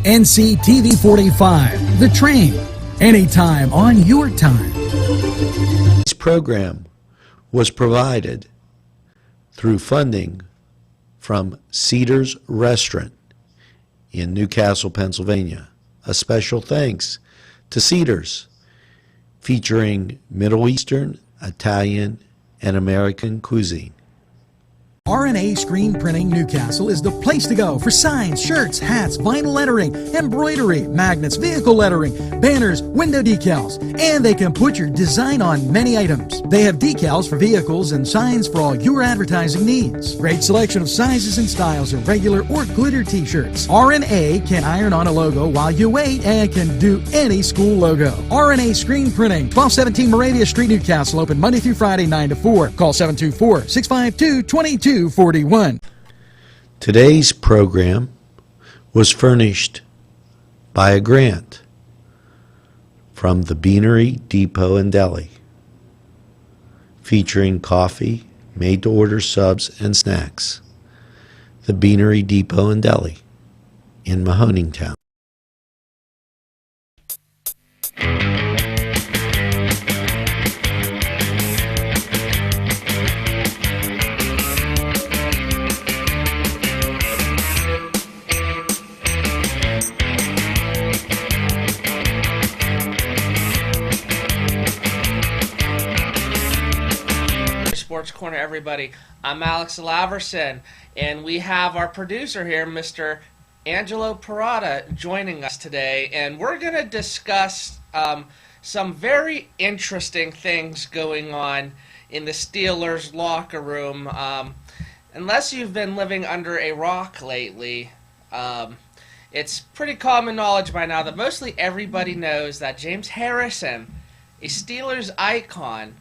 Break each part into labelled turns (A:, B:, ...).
A: NCTV45, The Train, anytime on your time.
B: This program was provided through funding from Cedars Restaurant in Newcastle, Pennsylvania. A special thanks to Cedars, featuring Middle Eastern, Italian, and American cuisine.
A: RNA Screen Printing Newcastle is the place to go for signs, shirts, hats, vinyl lettering, embroidery, magnets, vehicle lettering, banners, window decals, and they can put your design on many items. They have decals for vehicles and signs for all your advertising needs. Great selection of sizes and styles of regular or glitter t-shirts. RNA can iron on a logo while you wait and can do any school logo. RNA Screen Printing, 1217 Moravia Street, Newcastle, open Monday through Friday, 9 to 4. Call 724-652-2241.
B: Today's program was furnished by a grant from the Beanery Depot and Deli, featuring coffee, made-to-order subs, and snacks. The Beanery Depot and Deli in Mahoningtown.
C: Sports Corner, everybody. I'm Alex Laverson, and we have our producer here, Mr. Angelo Parada, joining us today, and we're going to discuss some very interesting things going on in the Steelers locker room. Unless you've been living under a rock lately, it's pretty common knowledge by now that mostly everybody knows that James Harrison, a Steelers icon,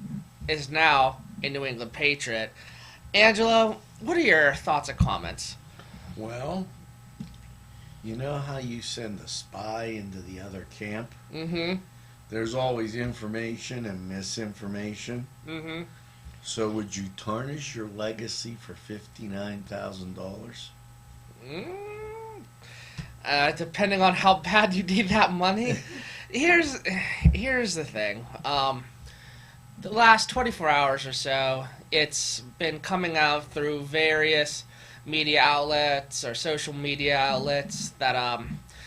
C: is now a New England Patriot. Angelo, what are your thoughts and comments?
B: Well, you know how you send a spy into the other camp?
C: Mm-hmm.
B: There's always information and misinformation.
C: Mm-hmm.
B: So would you tarnish your legacy for $59,000?
C: Depending on how bad you need that money. Here's the thing. The last 24 hours or so, it's been coming out through various media outlets or social media outlets that a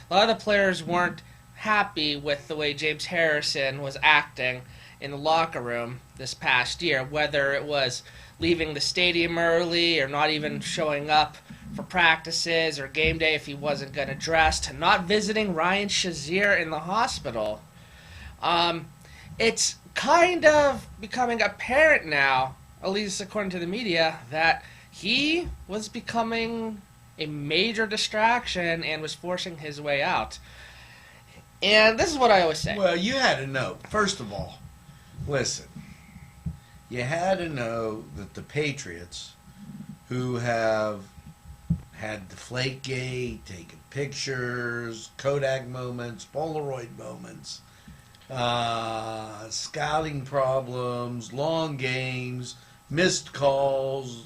C: lot of the players weren't happy with the way James Harrison was acting in the locker room this past year, whether it was leaving the stadium early or not even showing up for practices or game day if he wasn't going to dress, to not visiting Ryan Shazier in the hospital. It's kind of becoming apparent now, at least according to the media, that he was becoming a major distraction and was forcing his way out. And this is what I always say.
B: Well, you had to know. First of all, listen. You had to know that the Patriots, who have had Deflategate, taken pictures, Kodak moments, Polaroid moments, scouting problems, long games, missed calls,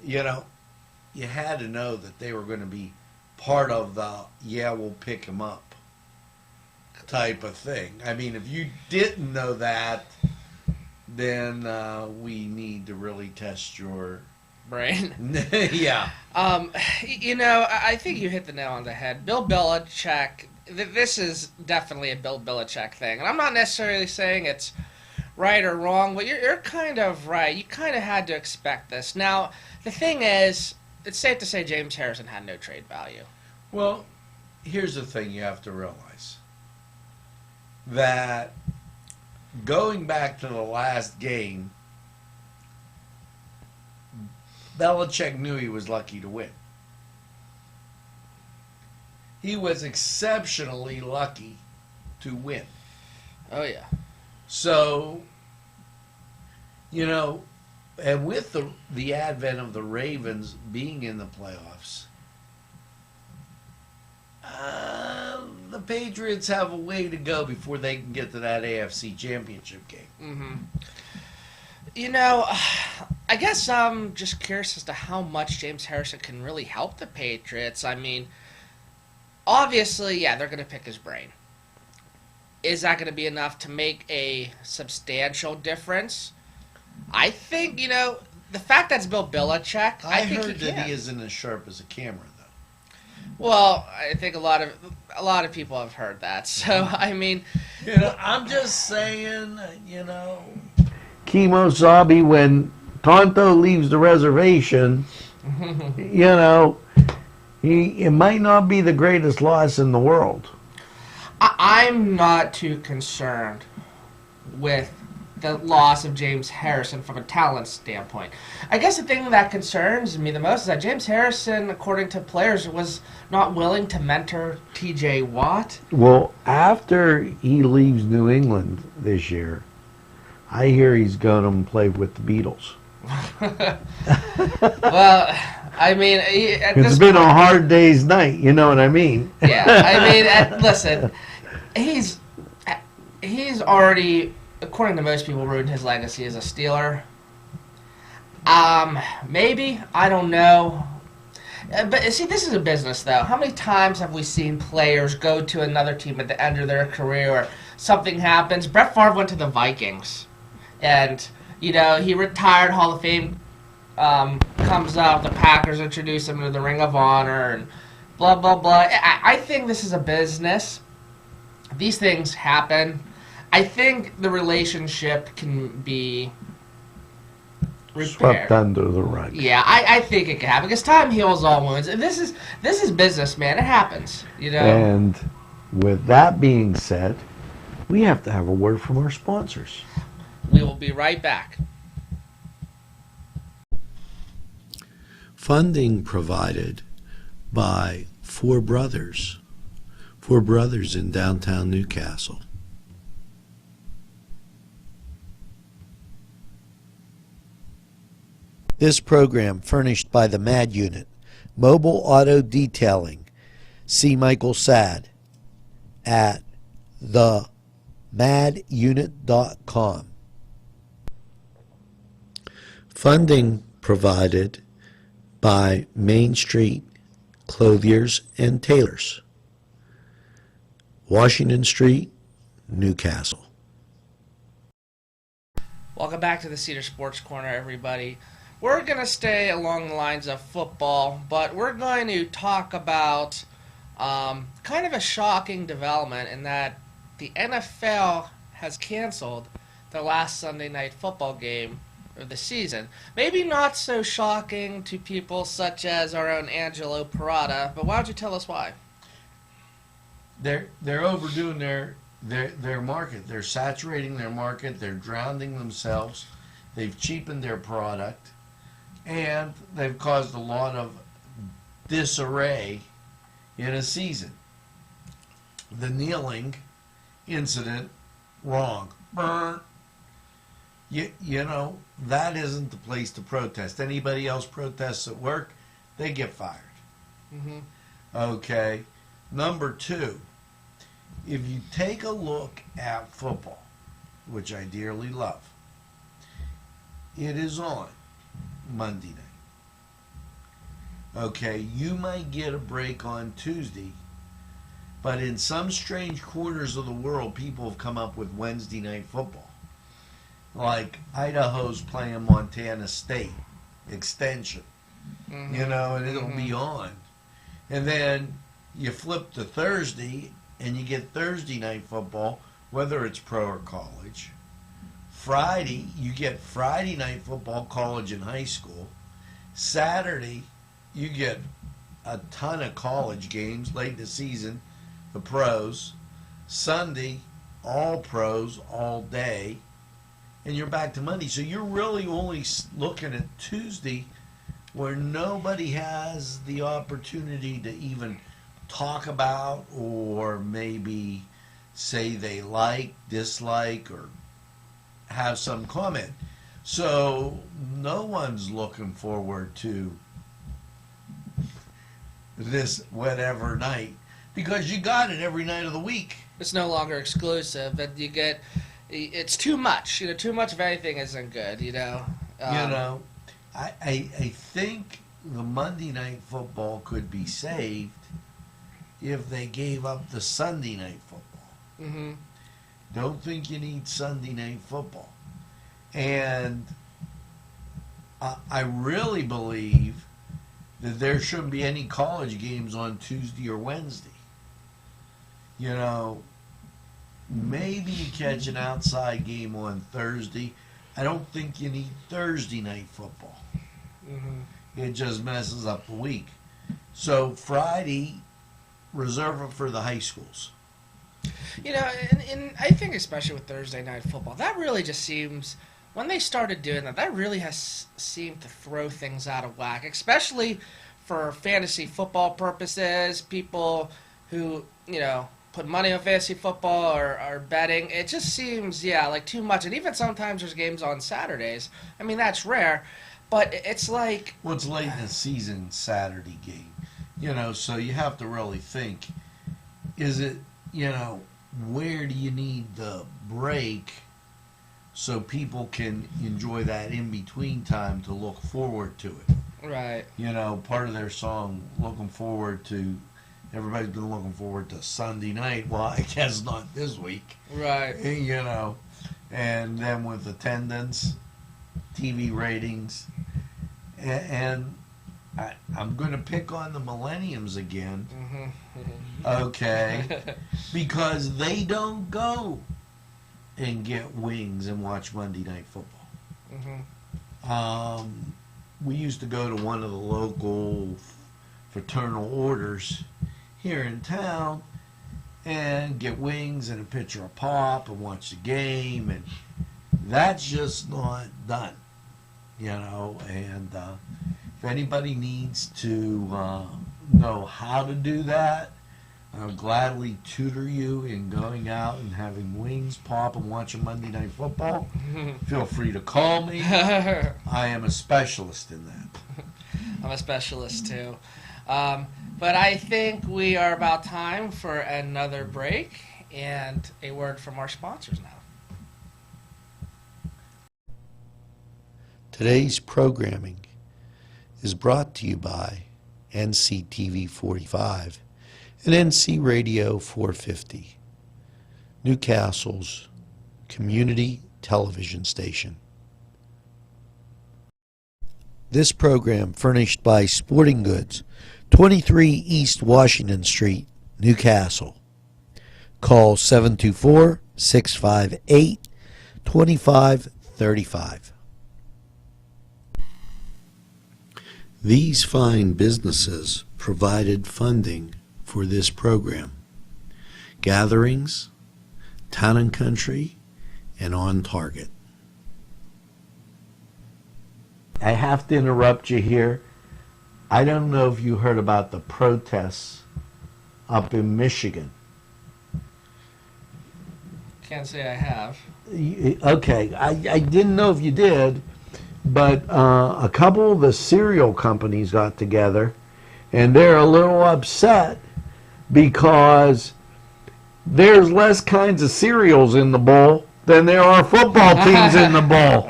B: you had to know that they were going to be part of the we'll pick him up type of thing. I mean, if you didn't know that, then we need to really test your
C: brain.
B: Yeah.
C: I think you hit the nail on the head. Bill Belichick, this is definitely a Bill Belichick thing. And I'm not necessarily saying it's right or wrong, but you're kind of right. You kind of had to expect this. Now, the thing is, it's safe to say James Harrison had no trade value.
B: Well, here's the thing you have to realize. That going back to the last game, Belichick knew he was lucky to win. He was exceptionally lucky to win.
C: Oh, yeah.
B: So, and with the advent of the Ravens being in the playoffs, the Patriots have a way to go before they can get to that AFC Championship game.
C: Mm-hmm. I guess I'm just curious as to how much James Harrison can really help the Patriots. I mean, obviously, yeah, they're going to pick his brain. Is that going to be enough to make a substantial difference? I think, the fact that's Bill Belichick,
B: I
C: think
B: heard
C: he
B: that
C: can.
B: he isn't as sharp as a camera, though.
C: Well, I think a lot of people have heard that. So, I mean,
B: I'm just saying, Kemosabe, when Tonto leaves the reservation, it might not be the greatest loss in the world.
C: I'm not too concerned with the loss of James Harrison from a talent standpoint. I guess the thing that concerns me the most is that James Harrison, according to players, was not willing to mentor T.J. Watt.
B: Well, after he leaves New England this year, I hear he's going to play with the Beatles.
C: Well, I mean,
B: it's been a hard day's night, you know what I mean?
C: Yeah, I mean, listen, he's already, according to most people, ruined his legacy as a Steeler. Maybe, I don't know. But see, this is a business, though. How many times have we seen players go to another team at the end of their career, or something happens? Brett Favre went to the Vikings, and he retired, Hall of Fame. Comes up, the Packers introduce him to the Ring of Honor, and blah, blah, blah. I think this is a business. These things happen. I think the relationship can be repaired.
B: Swept under the rug.
C: Yeah, I think it can happen, because time heals all wounds. And this is business, man. It happens,
B: And with that being said, we have to have a word from our sponsors.
C: We will be right back.
B: Funding provided by Four Brothers in downtown Newcastle. This program furnished by the MAD Unit, Mobile Auto Detailing. See Michael Sad at themadunit.com. Funding provided by Main Street Clothiers and Tailors, Washington Street, Newcastle.
C: Welcome back to the Cedars Sports Corner, everybody. We're going to stay along the lines of football, but we're going to talk about kind of a shocking development in that the NFL has canceled the last Sunday night football game of the season. Maybe not so shocking to people such as our own Angelo Parada, but why don't you tell us why?
B: They're overdoing their market. They're saturating their market. They're drowning themselves. They've cheapened their product, and they've caused a lot of disarray in a season. The kneeling incident, wrong. Burn. That isn't the place to protest. Anybody else protests at work, they get fired.
C: Mm-hmm.
B: Okay. Number two, if you take a look at football, which I dearly love, it is on Monday night. Okay, you might get a break on Tuesday, but in some strange corners of the world, people have come up with Wednesday night football. Like Idaho's playing Montana State extension,
C: Mm-hmm.
B: and it'll be on. And then you flip to Thursday, and you get Thursday night football, whether it's pro or college. Friday, you get Friday night football, college and high school. Saturday, you get a ton of college games late in the season, the pros. Sunday, all pros all day. And you're back to Monday. So you're really only looking at Tuesday, where nobody has the opportunity to even talk about or maybe say they like, dislike, or have some comment. So no one's looking forward to this whatever night, because you got it every night of the week.
C: It's no longer exclusive, but you get... It's too much. Too much of anything isn't good,
B: I think the Monday night football could be saved if they gave up the Sunday night football.
C: Mm-hmm.
B: Don't think you need Sunday night football. And I really believe that there shouldn't be any college games on Tuesday or Wednesday. You know, maybe you catch an outside game on Thursday. I don't think you need Thursday night football.
C: Mm-hmm.
B: It just messes up the week. So Friday, reserve it for the high schools.
C: You know, and I think especially with Thursday night football, that really just seems, when they started doing that, that really has seemed to throw things out of whack, especially for fantasy football purposes, people who, you know, put money on fantasy football or are betting. It just seems, like too much. And even sometimes there's games on Saturdays. I mean, that's rare, but it's like...
B: Well, it's late in the season Saturday game. You know, so you have to really think, is it, you know, where do you need the break so people can enjoy that in-between time to look forward to it?
C: Right.
B: You know, part of their song, looking forward to, everybody's been looking forward to Sunday night. Well, I guess not this week.
C: Right.
B: You know, and then with attendance, TV ratings, and I'm going to pick on the millenniums again.
C: Mm-hmm.
B: Okay, because they don't go and get wings and watch Monday Night Football.
C: Mm-hmm.
B: We used to go to one of the local fraternal orders here in town and get wings and a pitcher of pop and watch the game, and that's just not done, you know. And if anybody needs to know how to do that, I'll gladly tutor you in going out and having wings, pop, and watching Monday Night Football. Feel free to call me. I am a specialist in that.
C: I'm a specialist too. But I think we are about time for another break and a word from our sponsors now.
D: Today's programming is brought to you by NCTV45 and NC Radio 450, Newcastle's community television station. This program furnished by Sporting Goods, 23 East Washington Street, Newcastle. Call 724-658-2535. These fine businesses provided funding for this program. Gatherings, Town and Country, and On Target.
B: I have to interrupt you here. I don't know if you heard about the protests up in Michigan.
C: Can't say I have.
B: Okay, I didn't know if you did, but a couple of the cereal companies got together, and they're a little upset because there's less kinds of cereals in the bowl than there are football teams in the bowl.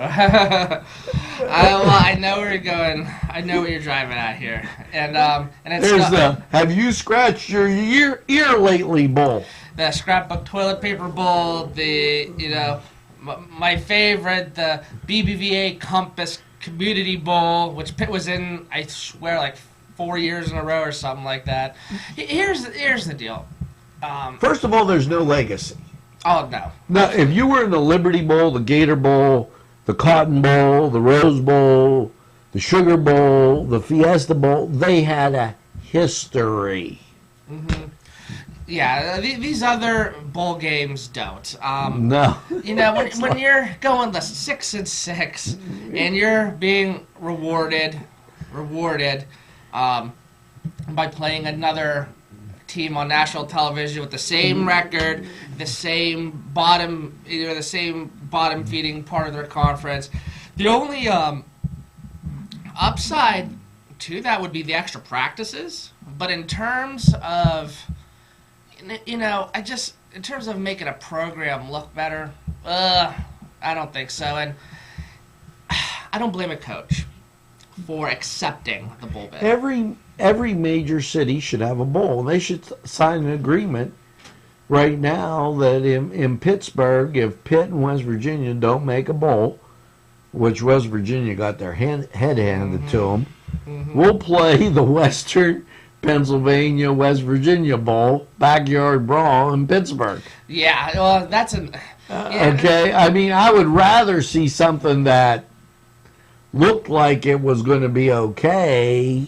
C: I know where you're going. I know what you're driving at here, and it's
B: There's the "Have you scratched your ear lately" bowl.
C: The scrapbook toilet paper bowl. The my favorite, the BBVA Compass Community Bowl, which was in, I swear, like 4 years in a row or something like that. Here's the deal.
B: First of all, there's no legacy.
C: Oh no.
B: Now, if you were in the Liberty Bowl, the Gator Bowl, the Cotton Bowl, the Rose Bowl, the Sugar Bowl, the Fiesta Bowl, they had a history.
C: Mm-hmm. Yeah, these other bowl games don't.
B: No.
C: You know, when you're going the 6-6 and you're being rewarded by playing another team on national television with the same record, the same bottom feeding part of their conference. The only upside to that would be the extra practices. But in terms of, in terms of making a program look better, I don't think so. And I don't blame a coach for accepting the bowl bid.
E: every major city should have a bowl. They should sign an agreement right now that in Pittsburgh, if Pitt and West Virginia don't make a bowl, which West Virginia got their head handed to them, we'll play the Western Pennsylvania West Virginia Bowl backyard brawl in Pittsburgh.
C: Yeah, well, that's an. Yeah.
E: Okay, I mean, I would rather see something that looked like it was going to be okay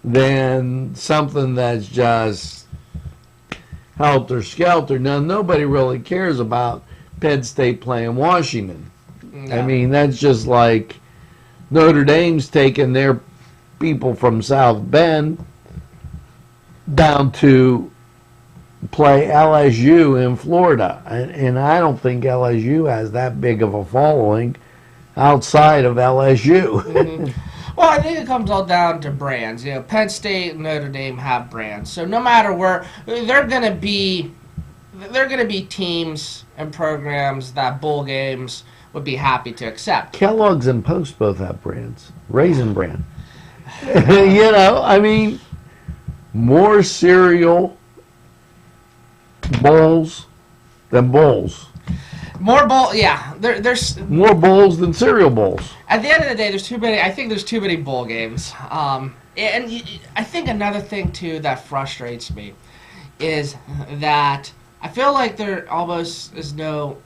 E: than something that's just helter skelter. Now, nobody really cares about Penn State playing Washington.
C: No.
E: I mean, that's just like Notre Dame's taking their people from South Bend down to play LSU in Florida. And I don't think LSU has that big of a following outside of LSU.
C: Well, I think it comes all down to brands. You know, Penn State and Notre Dame have brands, so no matter where, they're gonna be teams and programs that bowl games would be happy to accept.
E: Kellogg's and Post both have brands. Raisin Bran. You know, I mean, more cereal bowls than bowls.
C: More bowl, yeah. There's
E: More bowls than cereal bowls.
C: At the end of the day, there's too many. I think there's too many bowl games. I think another thing too that frustrates me is that I feel like there almost is no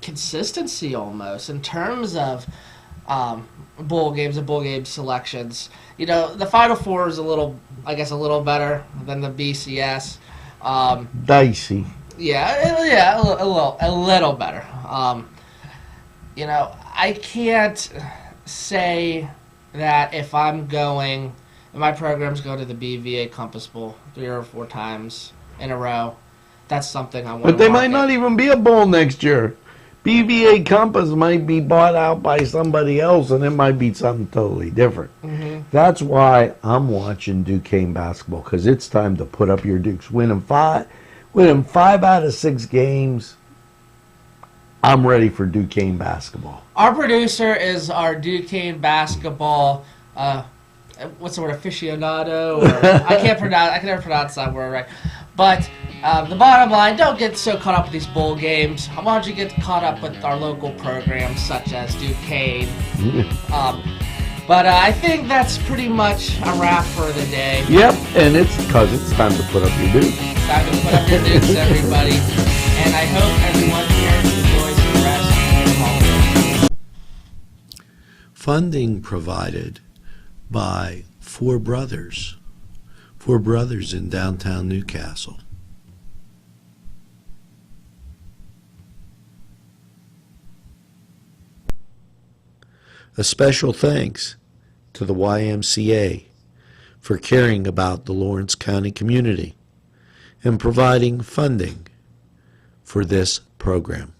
C: consistency almost in terms of bowl games and bowl game selections. You know, the Final Four is a little better than the BCS.
E: Dicey.
C: Yeah, a little better. You know, I can't say that if my program's going to the BVA Compass Bowl 3 or 4 times in a row, that's something I want to
E: But they might not even be a bowl next year. BVA Compass might be bought out by somebody else, and it might be something totally different. That's why I'm watching Duquesne basketball, because it's time to put up your Dukes. Winning 5 out of 6 games, I'm ready for Duquesne basketball.
C: Our producer is our Duquesne basketball, what's the word, aficionado? Or, I can never pronounce that word right. But the bottom line, don't get so caught up with these bowl games. Why don't you get caught up with our local programs such as Duquesne? But I think that's pretty much a wrap for the day.
E: Yep, and it's because it's time to put up your Dukes.
C: It's time to put up your Dukes, everybody. And I hope everyone here enjoys the rest of the holiday.
D: Funding provided by Four Brothers in downtown Newcastle. A special thanks to the YMCA for caring about the Lawrence County community and providing funding for this program.